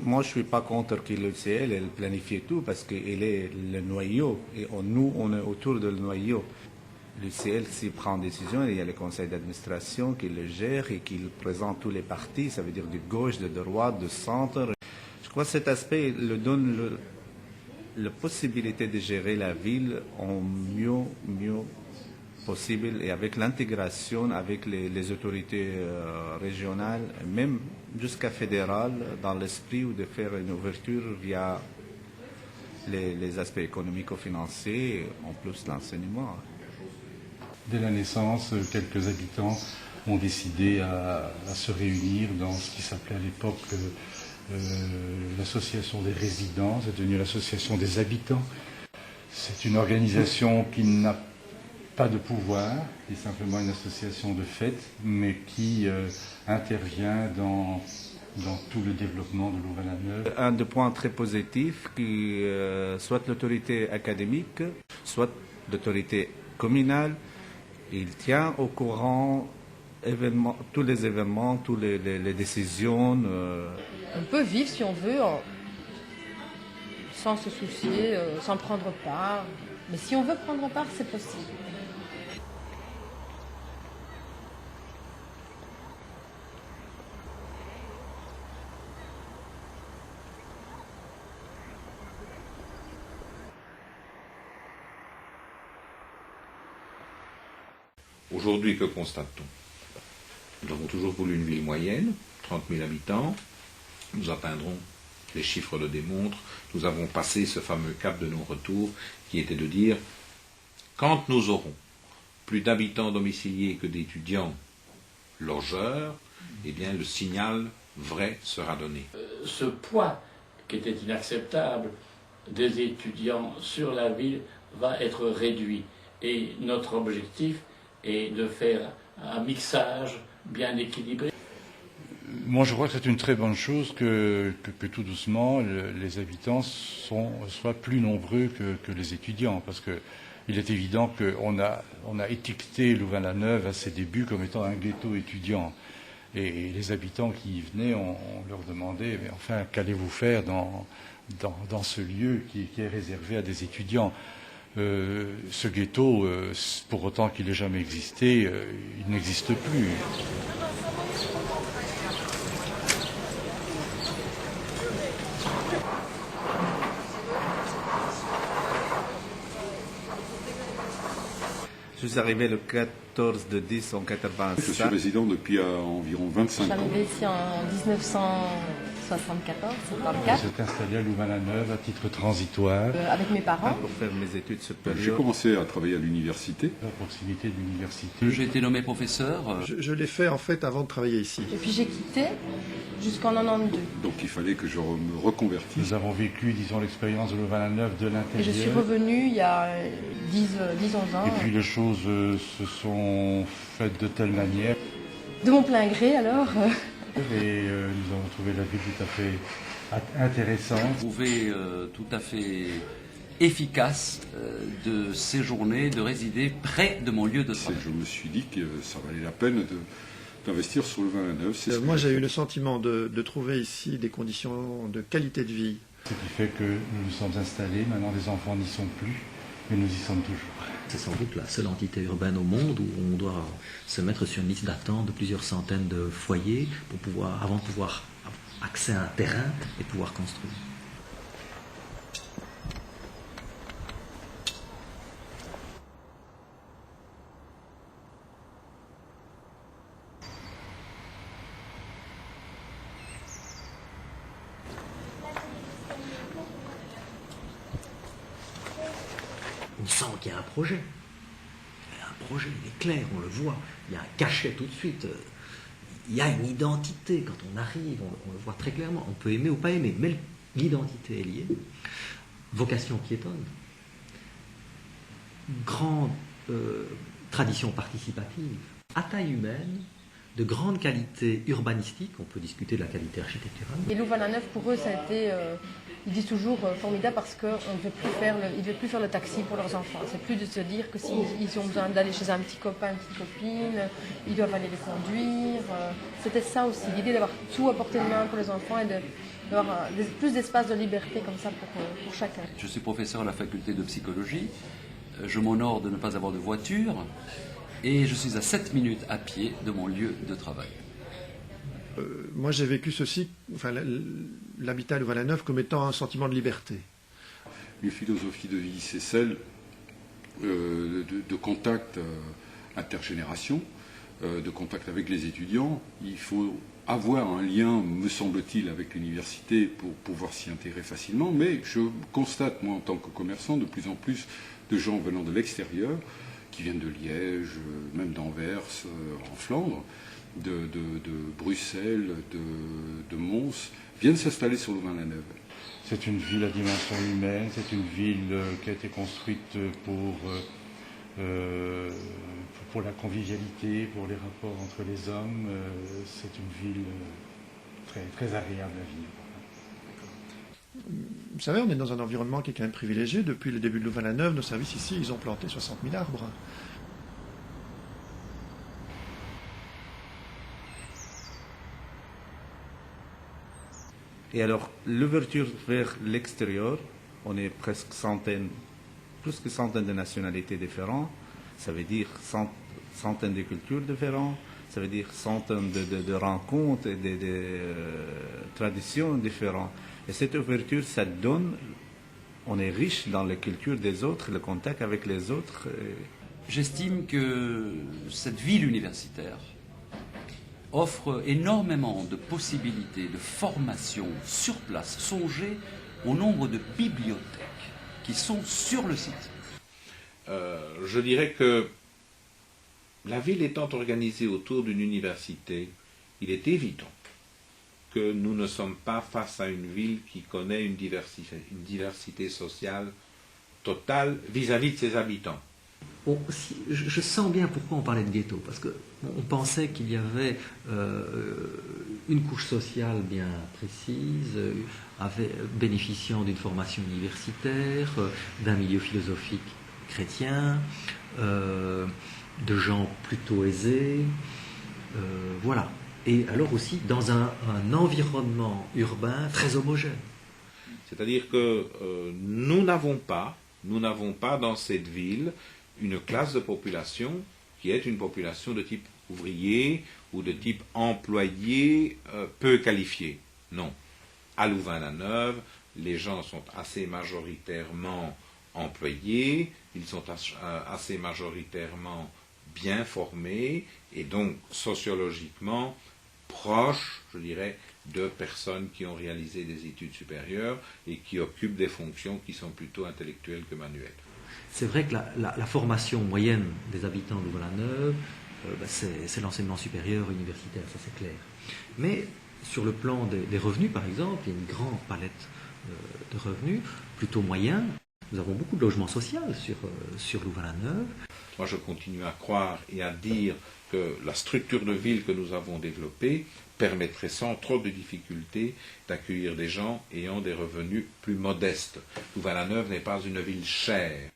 Moi, je suis pas contre que l'UCL elle planifie tout parce qu'il est le noyau et nous, on est autour du noyau. L'UCL, s'il prend une décision, il y a le conseil d'administration qui le gère et qui présente tous les partis, ça veut dire de gauche, de droite, de centre. Je crois que cet aspect le donne la possibilité de gérer la ville en mieux possible et avec l'intégration avec les autorités régionales, même jusqu'à fédérales, dans l'esprit de faire une ouverture via les aspects économico-financiers, en plus l'enseignement. Dès la naissance, quelques habitants ont décidé à se réunir dans ce qui s'appelait à l'époque l'association des résidents, c'est devenu l'association des habitants. C'est une organisation qui n'a pas de pouvoir, qui est simplement une association de fait, mais qui intervient dans tout le développement de Louvain-la-Neuve. Un des points très positifs, qui soit l'autorité académique, soit l'autorité communale, il tient au courant tous les événements, toutes les décisions. On peut vivre si on veut sans se soucier, sans prendre part. Mais si on veut prendre part, c'est possible. Aujourd'hui, que constate-t-on? Nous avons toujours voulu une ville moyenne, 30 000 habitants. Nous atteindrons, les chiffres le démontrent, nous avons passé ce fameux cap de non-retour qui était de dire, quand nous aurons plus d'habitants domiciliés que d'étudiants logeurs, eh bien le signal vrai sera donné. Ce poids qui était inacceptable des étudiants sur la ville va être réduit. Et notre objectif est de faire un mixage bien équilibré. Moi, je crois que c'est une très bonne chose que tout doucement, les habitants soient plus nombreux que les étudiants, parce qu'il est évident qu'on a étiqueté Louvain-la-Neuve à ses débuts comme étant un ghetto étudiant. Et les habitants qui y venaient, on leur demandait, mais enfin, qu'allez-vous faire dans ce lieu qui est réservé à des étudiants? Ce ghetto, pour autant qu'il ait jamais existé, il n'existe plus. Je suis arrivé le 14 de 10 en 85. Je suis résident depuis environ 25 ans. Je suis arrivé ici en 1974, 74. On s'est installé à Louvain-la-Neuve à titre transitoire. Avec mes parents. Pour faire mes études J'ai supérieures. commencé à travailler à l'université. À proximité de l'université. J'ai été nommé professeur. Je l'ai fait en fait avant de travailler ici. Et puis j'ai quitté jusqu'en 92. Donc il fallait que je me reconvertisse. Nous avons vécu, disons, l'expérience de Louvain-la-Neuve de l'intérieur. Et je suis revenue il y a 10-11 ans. Et puis les choses se sont faites de telle manière. De mon plein gré alors. Et nous avons trouvé la vie tout à fait intéressante. Trouvé tout à fait efficace de séjourner, de résider près de mon lieu de travail. Je me suis dit que ça valait la peine d'investir sur Louvain-la-Neuve. Moi, j'ai eu le sentiment de trouver ici des conditions de qualité de vie. Ce qui fait que nous nous sommes installés. Maintenant, les enfants n'y sont plus, mais nous y sommes toujours. C'est sans doute la seule entité urbaine au monde où on doit se mettre sur une liste d'attente de plusieurs centaines de foyers avant de pouvoir avoir accès à un terrain et pouvoir construire. On sent qu'il y a un projet. Il y a un projet, il est clair, on le voit. Il y a un cachet tout de suite. Il y a une identité. Quand on arrive, on le voit très clairement. On peut aimer ou pas aimer, mais l'identité est liée. Vocation piétonne. Grande tradition participative. À taille humaine. De grande qualité urbanistique. On peut discuter de la qualité architecturale. Et Louvain-la-Neuve, pour eux, ça a été... Ils disent toujours formidable parce qu'ils ne veulent plus faire le taxi pour leurs enfants. C'est plus de se dire que s'ils ont besoin d'aller chez un petit copain, une petite copine, ils doivent aller les conduire. C'était ça aussi, l'idée d'avoir tout à portée de main pour les enfants et d'avoir plus d'espace de liberté comme ça pour chacun. Je suis professeur à la faculté de psychologie. Je m'honore de ne pas avoir de voiture et je suis à 7 minutes à pied de mon lieu de travail. Moi, j'ai vécu ceci, l'habitat à Louvain-la-Neuve, comme étant un sentiment de liberté. Une philosophie de vie, c'est celle de contact intergénération, de contact avec les étudiants. Il faut avoir un lien, me semble-t-il, avec l'université pour pouvoir s'y intégrer facilement, mais je constate, moi, en tant que commerçant, de plus en plus de gens venant de l'extérieur, qui viennent de Liège, même d'Anvers, en Flandre, de Bruxelles, de Mons, viennent s'installer sur Louvain-la-Neuve. C'est une ville à dimension humaine, c'est une ville qui a été construite pour la convivialité, pour les rapports entre les hommes. C'est une ville très, très agréable à vivre. Vous savez, on est dans un environnement qui est quand même privilégié. Depuis le début de Louvain-la-Neuve, nos services ici, ils ont planté 60 000 arbres. Et alors, l'ouverture vers l'extérieur, on est presque plus que centaines de nationalités différentes. Ça veut dire centaines de cultures différentes. Ça veut dire centaines de rencontres et de traditions différentes. Et cette ouverture, ça donne, on est riche dans la culture des autres, le contact avec les autres. J'estime que cette ville universitaire offre énormément de possibilités de formation sur place. Songez au nombre de bibliothèques qui sont sur le site. Je dirais que la ville étant organisée autour d'une université, il est évident que nous ne sommes pas face à une ville qui connaît une diversité sociale totale vis-à-vis de ses habitants. Bon, je sens bien pourquoi on parlait de ghetto, parce qu'on pensait qu'il y avait une couche sociale bien précise, bénéficiant d'une formation universitaire, d'un milieu philosophique chrétien, de gens plutôt aisés, voilà. Et alors aussi dans un environnement urbain très homogène. C'est-à-dire que nous n'avons pas dans cette ville une classe de population qui est une population de type ouvrier ou de type employé peu qualifié. Non. À Louvain-la-Neuve, les gens sont assez majoritairement employés, ils sont assez majoritairement bien formés et donc sociologiquement proches, je dirais, de personnes qui ont réalisé des études supérieures et qui occupent des fonctions qui sont plutôt intellectuelles que manuelles. C'est vrai que la formation moyenne des habitants de Louvain-la-Neuve, c'est l'enseignement supérieur universitaire, ça c'est clair. Mais sur le plan des revenus, par exemple, il y a une grande palette de revenus, plutôt moyens. Nous avons beaucoup de logements sociaux sur Louvain-la-Neuve. Moi, je continue à croire et à dire que la structure de ville que nous avons développée permettrait sans trop de difficultés d'accueillir des gens ayant des revenus plus modestes. Louvain-la-Neuve n'est pas une ville chère.